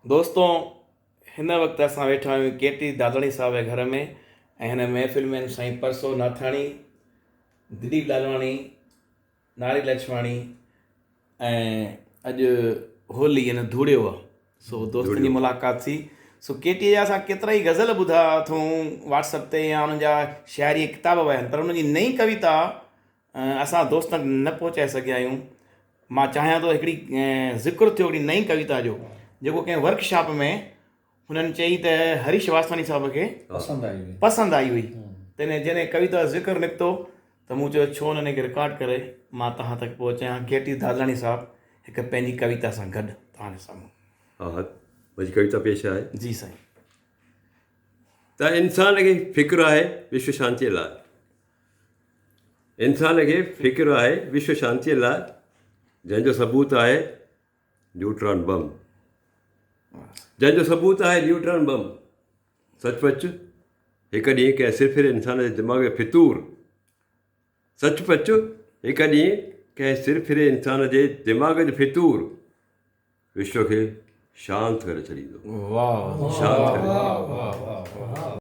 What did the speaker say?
दोस्तों, हिन वक़्तु असां वेठा आहियूं केटी दादणी साहब जे घर में ऐं हिन महफ़िल में साईं परसो नाथाणी, दिलीप लालवाणी, नारी लछवाणी ऐं अॼु होली यानी धूड़ियो आहे। सो दोस्तनि जी मुलाक़ात थी। सो केटीअ जा असां केतिरा ई गज़ल ॿुधा अथऊं व्हाट्सअप ते या उन्हनि जा शाइरी किताब विया आहिनि, पर उन्हनि जी नई कविता असां दोस्तनि न पहुचाए सघिया आहियूं। मां चाहियां थो हिकिड़ी ज़िक्र थियो हिकिड़ी नई कविता जो, जेको कंहिं वर्कशॉप में हुननि चई त हरीश वासवानी साहब खे पसंदि आई हुई। त जॾहिं कविता जो ज़िक्र निकितो त मूं चयो छो न खे रिकॉर्ड करे मां तव्हां तक पहुचायां। केटी दादलाणी साहब हिकु पंहिंजी कविता सां गॾु तव्हांजे साम्हूं। हा, मुंहिंजी कविता पेश आहे। जी साईं। त इंसान खे फ़िक्रु आहे विश्व शांतीअ लाइ, इंसान खे फ़िक्रु आहे विश्व शांतीअ लाइ, जंहिंजो सबूत आहे न्यूट्रॉन बम, जंहिंजो सबूत आहे न्यूट्रॉन बम। सचपच हिकु ॾींहुं कंहिं सिरफिरे इंसान जे दिमाग़ जो फितूर, सचपच हिकु ॾींहुं कंहिं सिरफिरे इंसान जे दिमाग़ जो फितूर विश्व खे शांत करे छॾींदो। वाह, शांत करे।